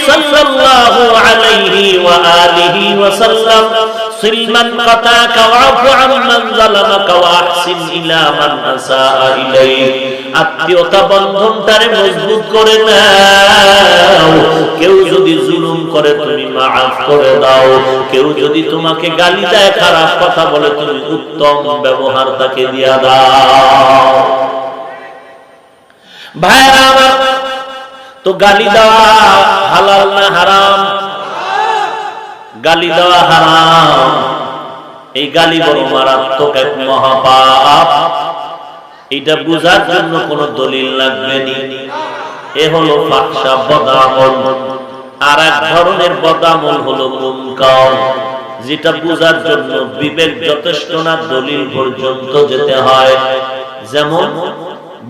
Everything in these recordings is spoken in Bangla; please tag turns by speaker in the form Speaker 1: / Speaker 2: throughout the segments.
Speaker 1: সাল্লাল্লাহু আলাইহি ওয়া আলিহি ওয়াসাল্লাম সিলমান কাতাকা ওয়াফু আম্মান যালামাকা ওয়া আহসিন ইলা মান আসাআ ইলাইক। আত্মীয়তা বন্ধনটারে মজবুত করে নাও। কেউ যদি জুলুম করে তুমি মাফ করে দাও। কেউ যদি তোমাকে গালি দেয়, খারাপ কথা বলে, তুমি উত্তম ব্যবহার তাকে দিয়া দাও। ভাইরা আমার, তো গালি দেওয়া হালাল না হারাম? গালি দেওয়া হারাম। এই গালি বড় মারাত্মক এক মহাপাপ। এটা বুঝার জন্য কোন দলিল লাগবে না। এ হলো ফাহশা, বদআমল। আর এক ধরনের বদআমল হলো মুনকার, যেটা বুঝার জন্য বিবেক যথেষ্ট না, দলিল পর্যন্ত যেতে হয়। যেমন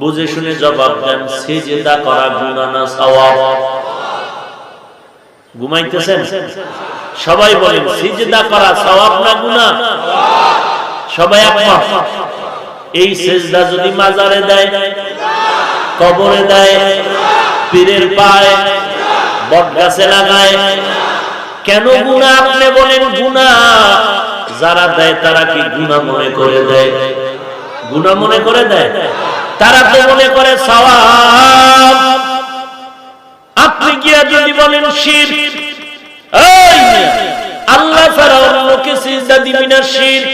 Speaker 1: বুঝে শুনে জবাব দেন, সিজদা করা গুনাহ না সওয়াব? ঘুমাইতেছেন? সবাই বলেন, সিজদা করা সওয়াব না গুনাহ? সবাই একমত? এই সিজদা যদি মাজারে দেয়, কবরে দেয়, পীরের পায়ে, বটগাছে লাগায়, কেন গুনাহ? আপনি বলেন গুনাহ। যারা দেয় তারা কি গুনাহ মনে করে দেয়? গুনাহ মনে করে দেয়? তারা তো মনে করে সওয়াব। আপনি গিয়া যদি বলেন শিরক, এই আল্লাহ ছাড়া অন্যকে সিজদা দিবি না, শিরক।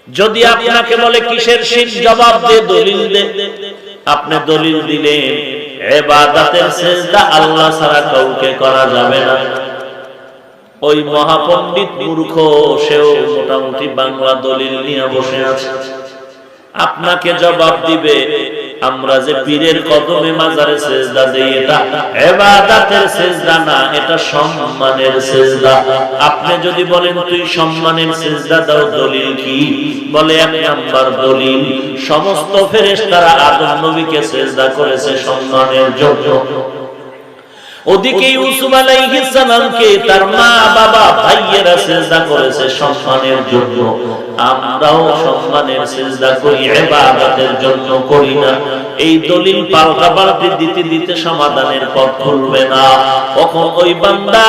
Speaker 1: যদি আপনাকে বলে কিসের শিরক, জবাব দে, দলিল দে। আপনি দলিল দিলেন ইবাদতের সিজদা আল্লাহ ছাড়া কাউকে করা যাবে না। ওই মহাপণ্ডিত মূর্খ, সেও মোটামুটি বাংলা দলিল নিয়ে বসে আছে। আপনাকে জবাব দিবে, আমরা যে পীরের কদমে মাজারে সিজদা দেই, এটা ইবাদতের সিজদা না, এটা সম্মানের সিজদা। আপনি যদি বলেন তুই সম্মানের সিজদা দাও, দলিল কি? বলে এক নাম্বার দলিল, সমস্ত ফেরেশতারা আদম নবীকে সিজদা করেছে সম্মানের জন্য। ওদিকে ইউসুফ আলাইহিস সালামকে তার মা বাবা ভাইয়েরা সিজদা করেছে সম্মানের জন্য। আমরাও সম্মানের সিজদা করি, ইবাদতের জন্য করি না। এই দলিল পাল্টাপাল্টি দিতে দিতে সমাধানের পথ খুলবে না। তখন ওই বান্দা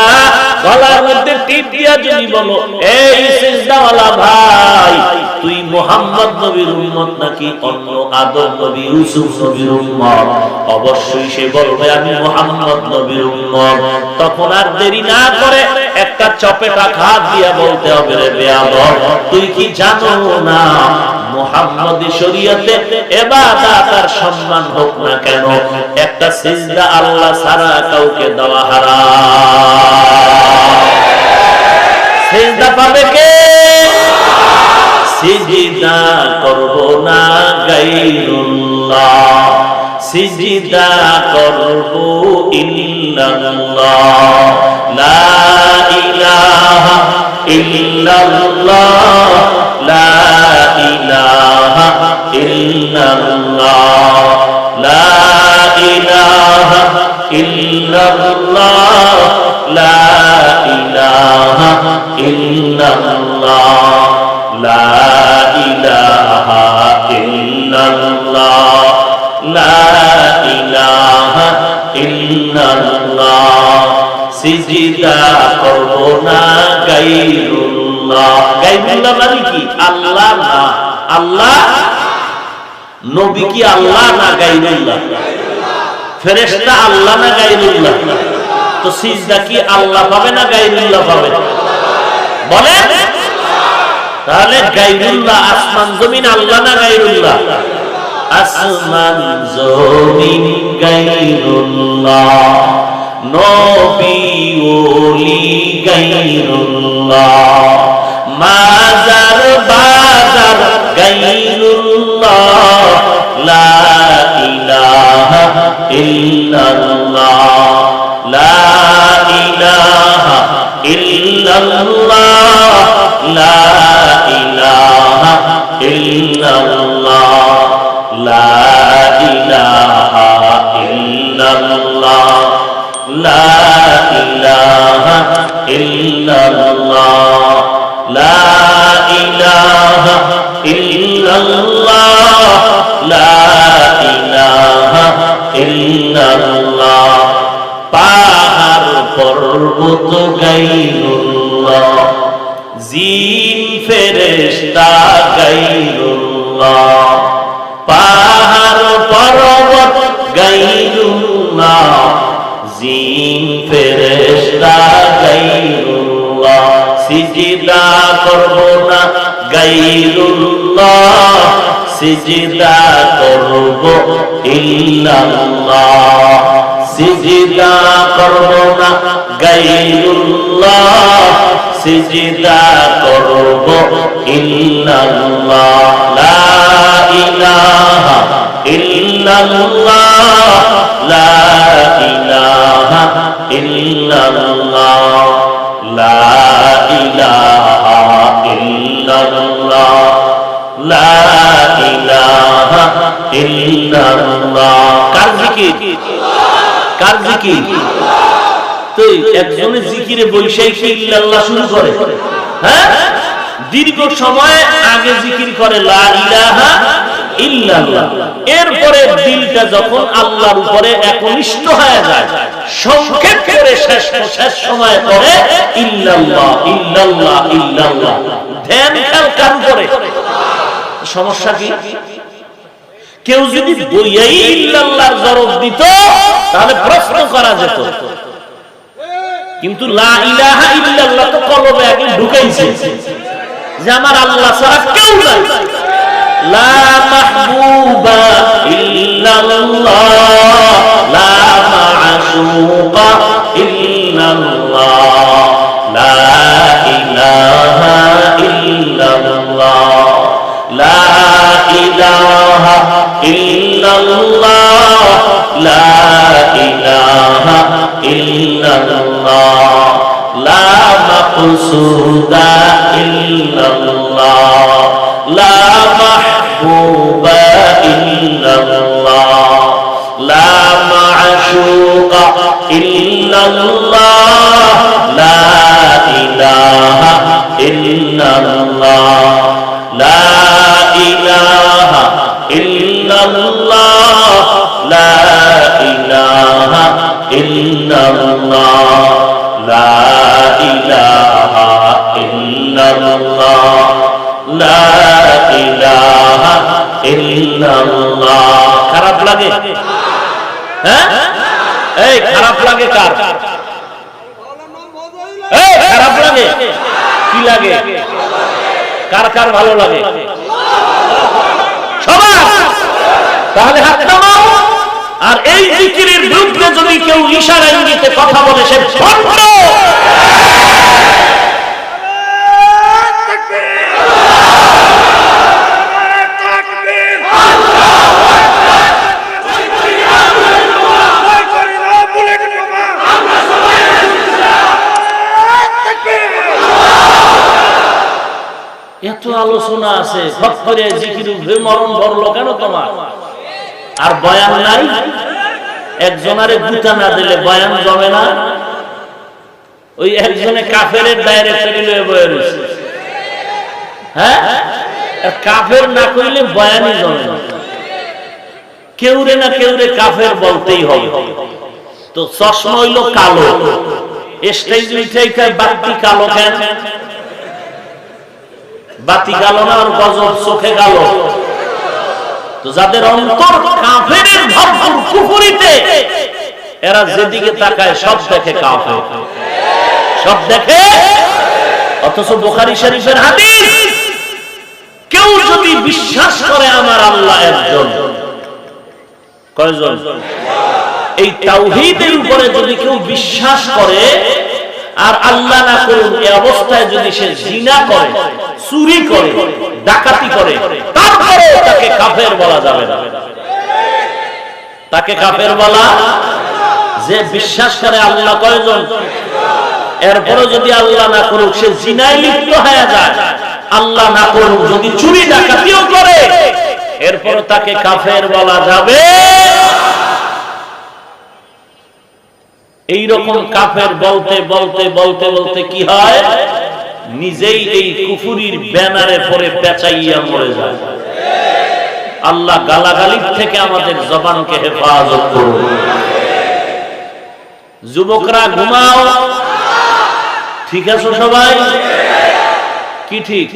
Speaker 1: গলার মধ্যে টিপ দিয়া যদি বলো, এই সিজদাওয়ালা ভাই, তুই মুহাম্মদ নবীর উম্মত নাকি অন্য আদম নবী, ইউসুফ নবীর উম্মত? অবশ্যই সে বলবে আমি মুহাম্মদ নবীর উম্মত। তখন আর দেরি না করে একটা চপেটা ঘাত দিয়া বলতে হবে, রে বেয়াদব, তুই কি জানো না মুহাম্মদী শরীয়তে ইবাদত আর সম্মান হোক না কেন, একটা সিজদা আল্লাহ ছাড়া কাউকে দেওয়া হারাম। সিজদা পাবে কে? সিজদা করব না গায়রুল্লাহ, সিজদা করব ইল্লাল্লাহ, লা ইলাহা ইল্লাল্লাহ, লা ইলাহা ইল্লাল্লাহ, লা ইলাহা ইল্লাল্লাহ, লা ইলাহা ইল্লাল্লাহ, লা ইলাহা ইল্লাল্লাহ, লা ইলাহা ইল্লাল্লাহ, সিজদা করব না গায়রুল্লাহ। গায়রুল্লাহ মানে কি? আল্লাহ না। আল্লাহ নবী কি আল্লাহ না গায়রুল্লাহ? ফেরেশতা আল্লাহ না গায়রুল্লাহ? তো সিজদা কি আল্লাহ পাবে না গায়রুল্লাহ পাবে? বলেন। তাহলে গায়রুল্লাহ আসমান জমিন আল্লাহ না গায়রুল্লাহ? আসমান জমিন গায়রুল্লাহ, নবী ওলি গায়রুল্লাহ, মাজার বাজার গায়রুল্লাহ, লা ইলাহা ইল্লাল্লাহ, লা ইলাহা ইল্লাল্লাহ, লা ইলাহা ইল্লাল্লাহ, লা ইলাহা ইল্লাল্লাহ, লা ইলাহা ইল্লাল্লাহ, লা ইলাহা ইল্লাল্লাহ, লা ইলাহা ইল্লাল্লাহ। পাহাড় তো গায়রুল্লাহ, জিন ফেরেশতা গায়রুল্লাহ, পাহাড় পর্বত গায়রুল্লাহ, জিন ফেরেশতা গায়রুল্লাহ, সিজদা করব না গায়রুল্লাহ, সিজদা করব ইল্লাল্লাহ, সিজদা করব না গায়রুল্লাহ, সিজদা করব ইল্লাল্লাহ, লা ইলাহা ইল্লাল্লাহ, লা ইলাহা ইল্লাল্লাহ, লা ইলাহা ইল্লাল্লাহ, লা ইলাহা ইল্লাল্লাহ। কার জিকির? কার জিকির? তো একজনে জিকিরে বৈশাখী ইল্লাল্লাহ শুরু করে, হ্যাঁ, দীর্ঘ সময় আগে জিকির করে লা ইলাহা ইল্লাল্লাহ, এরপরে দিলটা যখন আল্লাহর উপরে একনিষ্ঠ হয়ে যায়, সংক্ষেপ করে শেষ সময় করে ইল্লাল্লাহ ইল্লাল্লাহ ইল্লাল্লাহ। ধ্যান খেয়াল কার করে? সমস্যা কি? কেউ যদি বইয়াই ইল্লাল্লাহর জরব দিত তাহলে প্রশ্ন করা যেত, কিন্তু লা ইলাহা ইল্লাল্লাহ তো কলবে আগে ঢুকাইছে যে আমার আল্লাহ ছাড়া কেউ নাই। লা মাহবুবা ইল্লাল্লাহ, লা মা'শুকা ইল্লাল্লাহ, লা ইলাহা ইল্লাল্লাহ, লা ইলাহা ইল্লাল্লাহ, লা ইলাহা ইল্লাল্লাহ, লা মাকসুদা ইল্লাল্লাহ, লা মাহবুবা ইল্লাল্লাহ, লা মা'শুকা ইল্লাল্লাহ, লা ইলাহা ইল্লাল্লাহ, লা ইলাহা ইল্লাল্লাহ, লা ইলাহা ইল্লাল্লাহ, লা ইলাহা ইল্লাল্লাহ, লা ইলাহা ইল্লাল্লাহ। খারাপ লাগে? হ্যাঁ, এই খারাপ লাগে কার? এই খারাপ লাগে? কি লাগে? কার কার ভালো লাগে? সবার। তাহলে হাত নামাও। আর এই জিকিরের বিরুদ্ধে যদি কেউ ইশারা ইঙ্গিতে কথা বলে সে ভণ্ড। এত আলোচনা আছে, ফট করে জিকির মরণ ভরলো কেন তোমার? আর বয়ান নাই? একজনারে গুতা না দিলে বয়ান জমে না। ওই একজনে কাফেরের ডাইরেক্টরি লয়ে বয়ে রয়েছে, হ্যাঁ, কাফের না কইলে বয়ানই জমে না। কেউরে না কেউরে কাফের বলতেই হবে। তো চশমা হইল কালো, স্টেজ উঠে বাতি কালো কেন? বাতি কালো না, আর গজব চোখে কালো। তো যাদের অন্তর কাফেরের ভরপুর কুফরিতে, এরা যেদিকে তাকায় সব দেখে কাফের, সব দেখে। অথচ বুখারী শরীফের হাদিস, কেউ যদি বিশ্বাস করে আমার আল্লাহ একজন, কয়জন? এই তাওহীদের উপরে যদি কেউ বিশ্বাস করে আর আল্লাহ না করুন এই অবস্থায় যদি সে জিনা করে, চুরি করে, ডাকাতি করে, তারপরে তাকে কাফের বলা যাবে না। তাকে কাফের বলা, যে বিশ্বাস করে আল্লাহ কয়জন, এরপরে যদি আল্লাহ না করুক সে জিনায় লিপ্ত হয়ে যায়, আল্লাহ না করুক যদি চুরি ডাকাতিও করে, এরপরে তাকে কাফের বলা যাবে। এই রকম কাফের বলতে বলতে বলতে বলতে কি হয়, নিজেই এই কুফরির ব্যানারে পরে পেঁচাইয়া মরে যায়। আল্লাহ গালাগালির থেকে আমাদের জবানকে হেফাজত করুন। যুবকরা ঘুমাও, ঠিক আছে সবাই? কি ঠিক?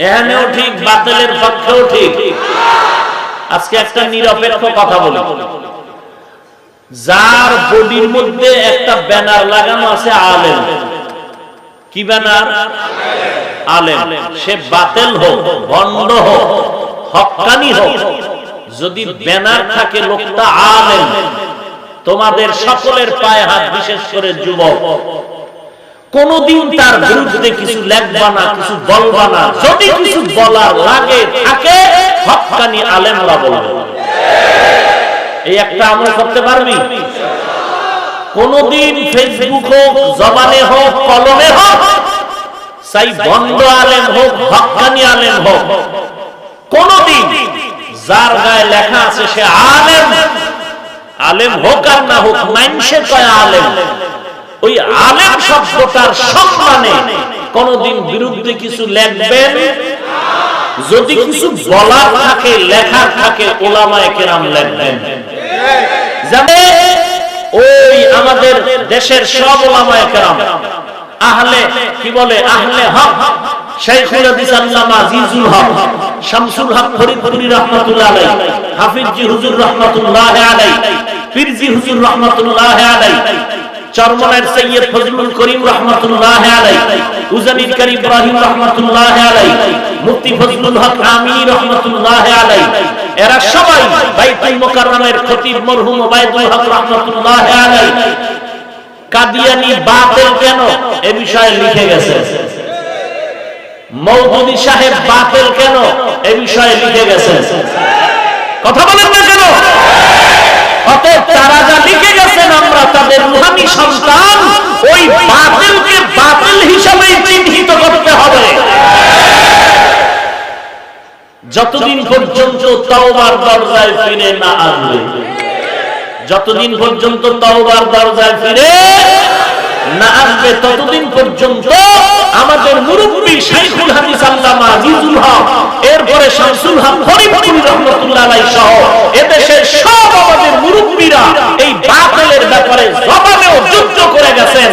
Speaker 1: এখানেও ঠিক, বাতিলের পক্ষেও ঠিক। আজকে একটা নিরপেক্ষ কথা বলি। যার বডির মধ্যে একটা ব্যানার লাগানো আছে আলেম, কি ব্যানার? আলেম। সে বাতিল হোক, ভণ্ড হোক, হক্কানি হোক, যদি ব্যানার থাকে লোকটা আলেম, তোমাদের সকলের পায়ে হাত, বিশেষ করে যুবক, কোনদিন তার বিরুদ্ধে কিছু লেখবা না, কিছু বলবা না। যদি কিছু বলার লাগে থাকে, হক্কানি আলেমরা বলবে। এই একটা আমরা করতে পারবি? কোনদিন ফেসবুক হোক, জবানে হোক, কলমে হোক, চাই বন্ধ আলেম হোক, হক্কানি আলেম হোক, কোনদিন যার গায়ে লেখা আছে সে আলেম, আলেম হোক আর না হোক, মানুষে কয় আলেম, ওই আলেম শব্দটার সম্মানে কোনদিন বিরুদ্ধে কিছু লিখবেন। যদি কিছু বলার থাকে, লেখার থাকে, উলামায়ে কেরাম লিখবেন। জানে ওই আমাদের দেশের সব উলামায়ে কেরাম, আহলে কি বলে, আহলে হক, শাইখুল হাদিস আল্লামা আজিজুল হক, শামসুল হক ফরিদপুরি রাহমাতুল্লাহ আলাইহি, হাফিজজি হুজুর রাহমাতুল্লাহ আলাইহি, পীরজি হুজুর রাহমাতুল্লাহ আলাইহি, চরমনার সৈয়দ ফজলুল করিম রাহমাতুল্লাহ আলাইহি, উজানির কারি ইব্রাহিম রাহমাতুল্লাহ আলাইহি, মুফতি ফজলুল হক আমিনী রাহমাতুল্লাহ আলাইহি, এরা সবাই বাইতুল মুকাররমের খতিব মরহুম ওবায়দুল হক রাহমাতুল্লাহ আলাইহি কাদিয়ানী বাতিল কেন এ বিষয়ে লিখে গেছে। মওদুদী সাহেব বাতিল কেন এ বিষয়ে লিখে গেছে। কথা বলেন না কেন? অতএব তারা যা লিখে গেছেন, আমরা তাদের রূহানি সন্তান, ওই বাতিলকে বাতিল হিসাবে চিহ্নিত করতে হবে। যতদিন পর্যন্ত তওবার দরজায় ফিরে না আসবে, যতদিন পর্যন্ত তওবার দরজায় ফিরে না আসবে, ততদিন পর্যন্ত আমাদের মুরব্বী শাইখুল হাদিস আল্লামা আজিজুল হক, এরপরে শামসুল হক ফরিদপুরি রাহমাতুল্লাহ আলাইহি সহ এদেশের সব আমাদের মুরব্বীরা এই বাতিলের ব্যাপারে জবানেও যুদ্ধ করে গেছেন,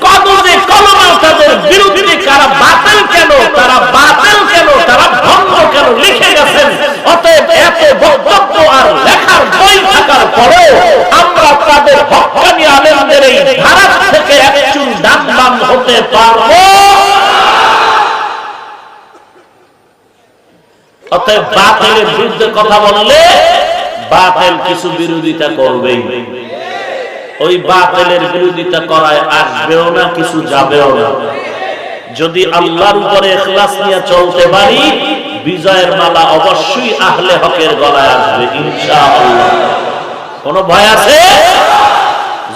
Speaker 1: কাগজে কলমেও তাদের বিরুদ্ধে কারা বাতিল কেন, তারা বাতিল কেন, তারা ভণ্ড কেন লিখে গেছেন। অতএব এত বক্তব্য আর লেখার বই থাকার পরেও আমরা তাদের হক্কানি আলেমদের এই ধারা থেকে একচুল ডান বাম হতে পারবো। অতএব বাতিলের বিরুদ্ধে কথা বললে বাতিল কিছু বিরোধিতা করবেই, ওই বাতিলের বিরোধিতা করায় আসবেও না, কিছু যাবেও না। যদি আল্লাহর উপরে ইখলাস নিয়ে চলতে পারি, বিজয়ের মালা অবশ্যই আহলে হকের গলায় আসবে ইনশাআল্লাহ। কোনো ভয় আছে?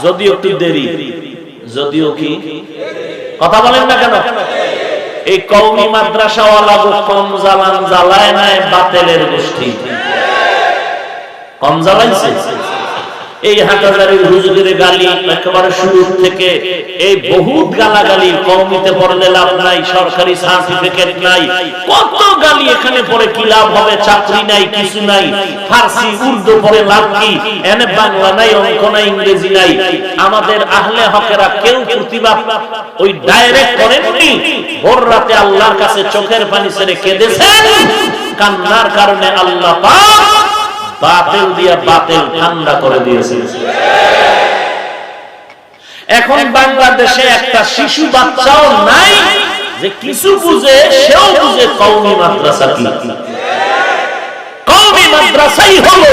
Speaker 1: যদিও একটু দেরি, যদিও কি কথা বলেন না কেন? এই কওমি মাদ্রাসাওয়ালা কম জ্বালান জ্বালায় নাই বাতিলের গোষ্ঠী, কম জ্বালাইছে। এই হাটাজারির হুজুরের গালি একেবারে শুরু থেকে এই বহুত গালাগালি, কওমিতে পড়লে লাভ নাই, সরকারি সার্টিফিকেট নাই, কত গালি এখানে পড়ে কি লাভ হবে, চাকরি নাই, কিছু নাই, ফার্সি উর্দু পড়ে লাভ কি, এনে বাংলা নাই, অঙ্ক নাই, ইংরেজি নাই। আমাদের আহলে হকেরা কেউ প্রতিবাদ ওই ডাইরেক্ট করেননি, ভোর রাতে আল্লাহর কাছে চোখের পানি ছেড়ে কেঁদেছেন, কান্নার কারণে আল্লাহ পাক বাতিল দিয়া বাতিল ঠান্ডা করে দিয়েছে। এখন বাংলাদেশে একটা শিশু বাচ্চাও নাই যে কিছু বুঝে, সেও বুঝে কওমি মাদ্রাসা কি। কওমি মাদ্রাসাই হলো,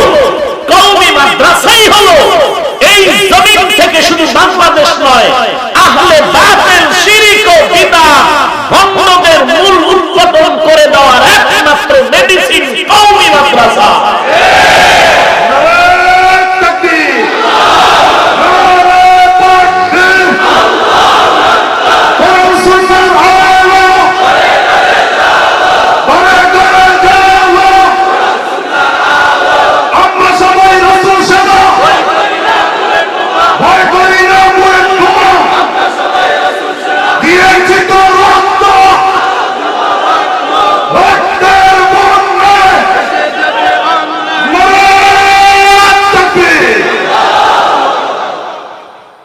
Speaker 1: কওমি মাদ্রাসাই হলো এই জমিন থেকে শুধু বাংলাদেশ নয়, আহলে বাতিল, শিরক ও বিদআত, ভণ্ডদের মূল উৎপাদন করে দেওয়ার একমাত্র মেডিসিন কওমি মাদ্রাসা।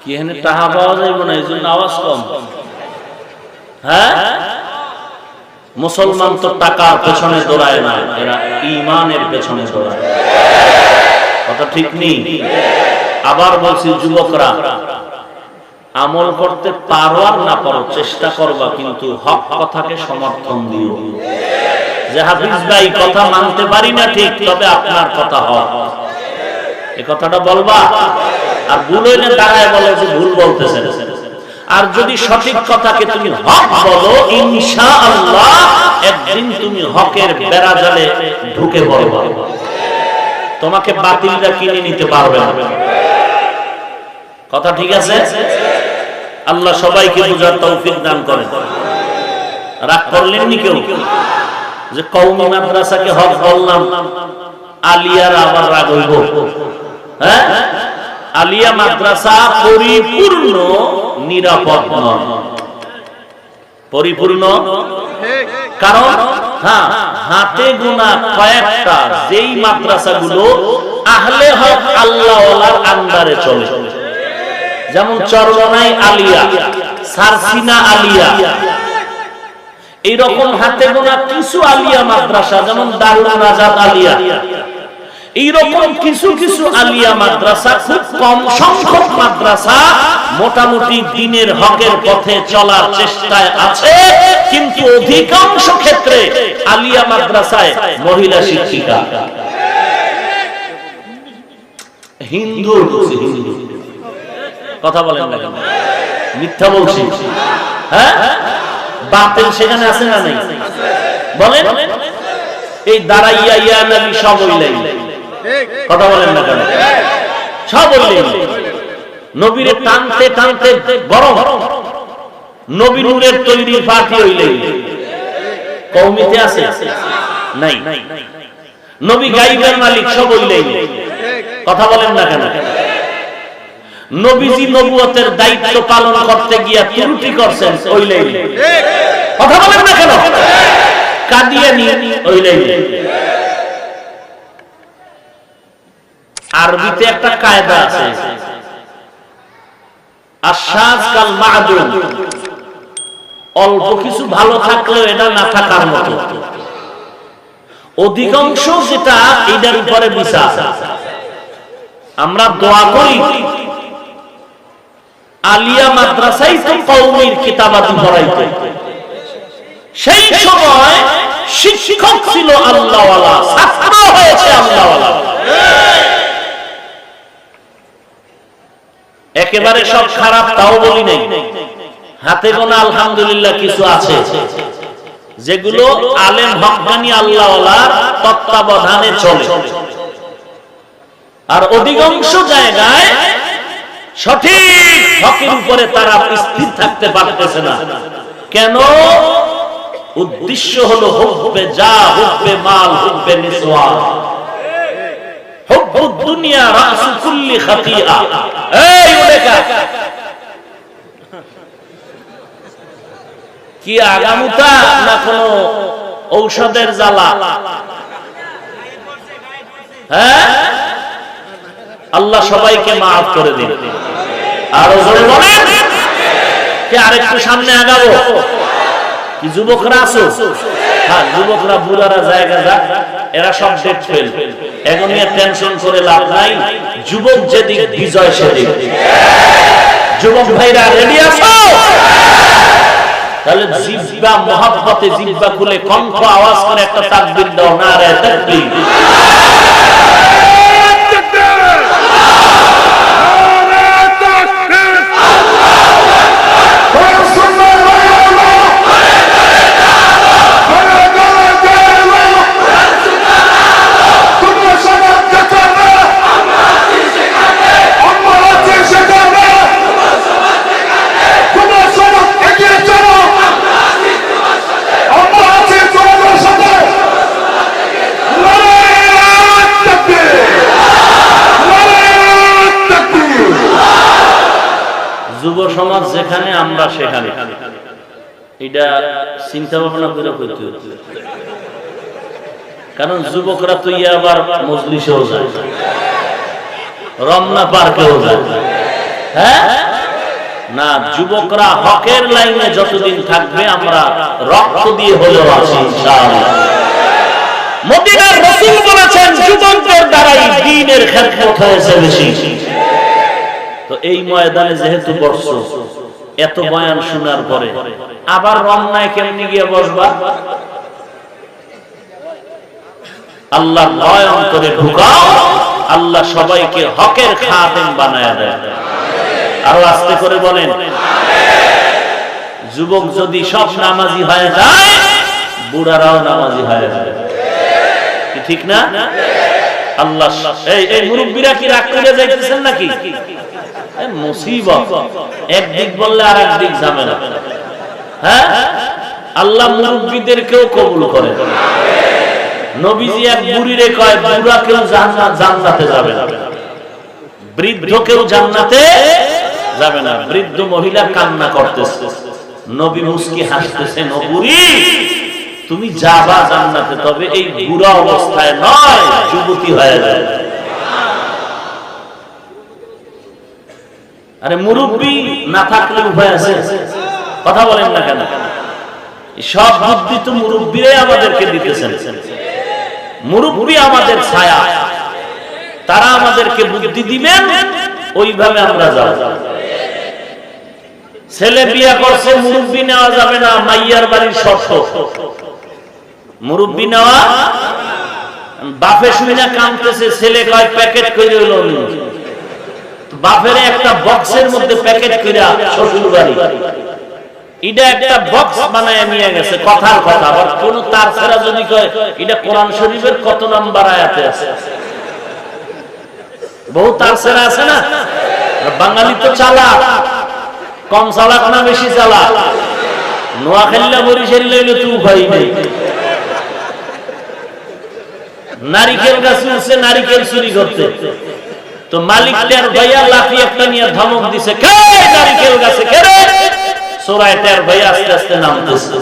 Speaker 1: কি এখানে টাকা পাওয়া যাইব না, এই জন্য আওয়াজ কম। হ্যাঁ, মুসলমান তো টাকার পেছনে দৌড়ায় না, এরা ঈমানের পেছনে দৌড়ায়। কথা ঠিক নেই? আবার বলছি, যুবকরা আমল করতে পারো আর না পারো, চেষ্টা করবা, কিন্তু হক কথাকে সমর্থন দিও। যে হাফিজ ভাই কথা মানতে পারি না ঠিক, তবে আপনার কথা হক, এই কথাটা বলবা। আর ভুল হইলে দাঁড়ায় বলে যে ভুল বলতেছেন। আর যদি সঠিক কথাকে তুমি হক বলো, ইনশাআল্লাহ একদিন তুমি হকের বেড়াজালে ঢুকে পড়বে, তোমাকে বাতিলরা কিনে নিতে পারবে না। কথা ঠিক আছে? আল্লাহ সবাইকে বুঝার তৌফিক দান করেন। রাগ করলেন নি কেউ যে কওমি মাদ্রাসাকে হক বললাম, আলিয়ার আবার রাগ হইব? হ্যাঁ, আলিয়া মাদ্রাসা পরিপূর্ণ নিরাপদ নয়, পরিপূর্ণ। কারণ হ্যাঁ, হাতে গোনা কয়েকটা যেই মাদ্রাসাগুলো আহলে হক আল্লাহওয়ালার আন্ডারে চলে, যেমন চরমনাই আলিয়া, সারসিনা আলিয়া, এইরকম হাতে গোনা কিছু আলিয়া মাদ্রাসা, যেমন দারুল নাজাত আলিয়া, এইরকম কিছু কিছু আলিয়া মাদ্রাসা, খুব কম সংখ্যক মাদ্রাসা মোটামুটি দ্বীনের হকের পথে চলার চেষ্টায় আছে। কিন্তু অধিকাংশ ক্ষেত্রে আলিয়া মাদ্রাসায় মহিলা শিক্ষিকা, হিন্দু। কথা বলেন না কেন? মিথ্যা বলছি? হ্যাঁ, বাতিল সেখানে আছে না নেই? বলেন। এই দাঁড়াইয়া ইয়া নবী সব হইলাই, কথা বলেন না কেন? সব হইলাই। নবীরে টানতে টানতে গরম, নবী নূরের তৈরি পার্টি হইলাই। কওমিতে আছে নাই? নবী গায়বের মালিক, সব হইলাই। কথা বলেন না কেন? নবীজি নবুয়তের দায়িত্ব পালন করতে গিয়া ত্রুটি করছেন, হইলাই। কথা বলেন না কেন? কাদিয়ানি হইলাই। আরবিতে একটা কায়দা আছে, আশাজ কাল মা'দুম, অল্প কিছু ভালো থাকলেও এটা না থাকার মতো, অধিকাংশ যেটা এটার উপরে বিচার। আমরা দোয়া করি আলিয়া মাদ্রাসায় তো কওমির কিতাবাতি পড়াইতে, সেই সময় শিক্ষক ছিল আল্লাহওয়ালা, ছাত্র হয়েছে আল্লাহওয়ালা। একেবারে সব খারাপ তাও বলি নাই, হাতে গোনা আলহামদুলিল্লাহ কিছু আছে যেগুলো আলেম হক্কানি আল্লাহওয়ালার তত্ত্বাবধানে চলে। আর অধিকাংশ জায়গায় সঠিক হকের উপরে তারা স্থির থাকতে পারতেছে না। কেন? উদ্দেশ্য হলো হুব্বে যা, হুব্বে মাল, হুব্বে নিসওয়ান, হুব্বুদ দুনিয়া রাসু কুল্লি খাতিয়া। এই ওলেকা কি আগামুতা না কোন ঔষধের জ্বালা? হ্যাঁ, আল্লাহ সবাইকে মাফ করে দিন। আরো জোরে বলেন। কে আরেকটু সামনে আগাবো? কি যুবকরা আছো? হ্যাঁ, যুবকরা বুড়ারা জায়গা যাক, এরা সব ডেট ফেল, এখন নিয়ে টেনশন করে লাভ নাই। যুবক যেদিক বিজয় সেদিক। যুবক ভাইরা রেডি আছো? তাহলে জিব্বা মহব্বতে জিব্বা খুলে কণ্ঠ আওয়াজ করে একটা তাকবীর দাও, নারে তাকবীর। যুব সমাজ যেখানে, আমরা সেখানে। এটা চিন্তা ভাবনা করে করতে হচ্ছে, কারণ যুবকরা তো আবার মজলিসেও যায়, রমনা পার্কেও যায়। হ্যাঁ, না, যুবকরা হকের লাইনে যতদিন থাকবে আমরা রক্ত দিয়ে হলেও আছি ইনশাআল্লাহ। মদিনার রাসূল বলেছেন যুবকদের দ্বারাই দ্বীনের খেদমত হয়েছে বেশি। তো এই ময়দানে যেহেতু বসছো, এত বয়ান শোনার পরে আবার রমনায় কেমনি গিয়ে বসবা? আল্লাহ ভয় অন্তরে ঢুকাও, আল্লাহ সবাইকে হকের খাদেম বানায়া দেয়। আরো আস্তে করে বলেন। যুবক যদি সব নামাজি হয়ে যায়, বুড়ারাও নামাজি হয়ে যায়, ঠিক না? আল্লাহ এই মুরব্বীরা কি রাগ করে যাইতেছেন নাকি? মুসিবত, একদিক বললে আর একদিক ঝামেলা। হ্যাঁ, আল্লাহ মুরব্বীদেরকেও কবুল করে। নবীজি এক বুড়িরে কয়, বুড়া কেউ জান্নাতে যাবে না, বৃদ্ধ কেউ জান্নাতে যাবে না। বৃদ্ধ মহিলা কান্না করতেছে, নবী মুস্কি হাসতেছেন, ও বুড়ি তুমি যাবা জান্নাতে, তবে এই বুড়া অবস্থায় নয়, যুবতী হয়ে যাবে। আরে মুরব্বী না থাকলে উপায় আছে? কথা বলেন না কেন? সব বুদ্ধি তো মুরব্বীরাই আমাদেরকে দিতেছেন। মুরব্বী আমাদের ছায়া, তারা আমাদেরকে বুদ্ধি দিবেন, ওইভাবে আমরা যাব। ছেলে বিয়ে করছে, মুরব্বী নেওয়া যাবে না, মাইয়ার বাড়ির শর্ত। মুরব্বী নেওয়া, বাপে শুনে না কাঁদতেছে, ছেলে কয় প্যাকেট করে হলো, বাপের একটা বক্সের মধ্যে প্যাকেট করে শ্বশুর বাড়ি, এটা একটা বক্স বানায় নিয়ে গেছে, কথার কথা। আবার কোন তার ছাড়া যদি কয়, এটা কোরআন শরীফের কত নাম্বার আয়াতে আছে? বহু তার ছাড়া আছে না? বাঙালি তো চালাক, কম চালাক না বেশি চালাক? নোয়াখালীলা বরিশাল লইলে তো উপায় নেই। নারিকেল গাছ উঠছে নারিকেল চুরি করতে, তো মালিকটার ভাইয়া লাঠি একটা নিয়ে ধমক দিছে, কে নারিকেল গাছে কে রে? সোরাইটার ভাইয়া আস্তে আস্তে নামতেছে,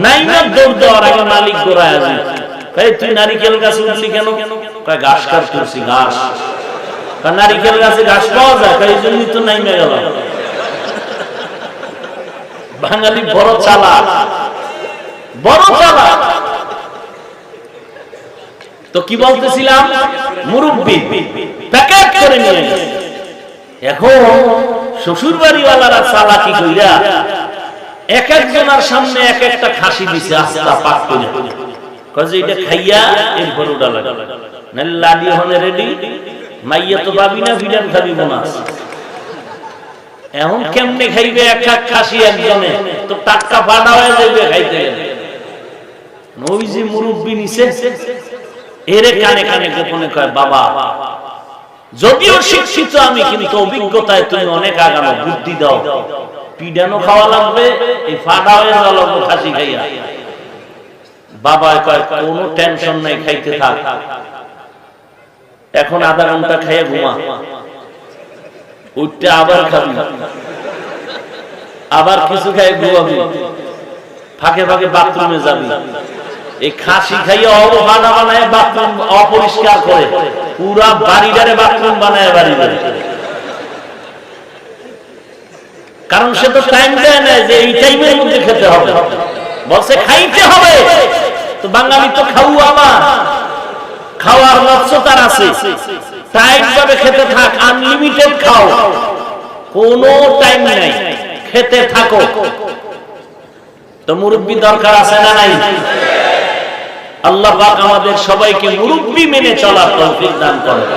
Speaker 1: নাই না দৌড় দেওয়ার আগে মালিক গোড়ায় আসে, কই তুই নারিকেল গাছে উঠলি কেন? কয় ঘাস কাটতেছি, ঘাস। নারিকেল গাছে ঘাস পাওয়া যায়, এই জন্যই তো নাইমে গেল। বাঙালি বড় চালাক, বড় চালাক। তো কি বলতেছিলাম? মুরব্বী প্যাকেট করে নিয়ে গেছে। এখন শ্বশুর বাড়িওয়ালারা চালাকি কইরা এক একজনের সামনে এক একটা খাসি দিছে, আস্তা পাক করে, কয় যে এটা খাইয়া এরপর উড়া লাগে, নাহলে লাডি হনে রেডি, মাইয়া তো পাবি না, বিরান খাবি বোনাস। এখন কেমনে খাইবে এক এক খাসি একজনে? তো টাটকা ফাটা হয়ে যাবে খাইতে গেলে। ওই যে মুরব্বী নিছে, এরে কানে কানে গোপনে কয়, বাবা যদিও শিক্ষিত আমি, কিন্তু অভিজ্ঞতায় তুমি অনেক আগানো, বুদ্ধি দাও, পিডানো খাওয়া লাগবে, এই ফাটা হয়ে যাওয়া লাগবে খাসি খাইয়া। বাবা কয় কোনো টেনশন নাই, খাইতে থাক, এখন আধা ঘন্টা খাইয়া ঘুমা, উঠতে আবার খাবি, আবার কিছু খাইয়ে ঘুমাবি, ফাঁকে ফাঁকে বাথরুমে যাবি। এই খাসি খাইয়ে অবহানা বানায় বাথরুম অপরিষ্কার করে, পুরা বাড়িটারে বাথরুম বানায় বাড়ি বাড়ি। কারণ সে তো টাইম দেয় না যে এই টাইমের মধ্যে খেতে হবে, বলছে খাইতে হবে। তো বাঙালি তো খাওয়া, আমার খাওয়ার লক্ষ্য তার আছে, টাইম ভাবে খেতে থাক, আনলিমিটেড খাও, কোনো টাইম নাই, খেতে থাকো। তো মুরব্বী দরকার আছে না নাই? আল্লাহ পাক আমাদের সবাইকে মুরব্বী মেনে চলার তৌফিক দান করেন।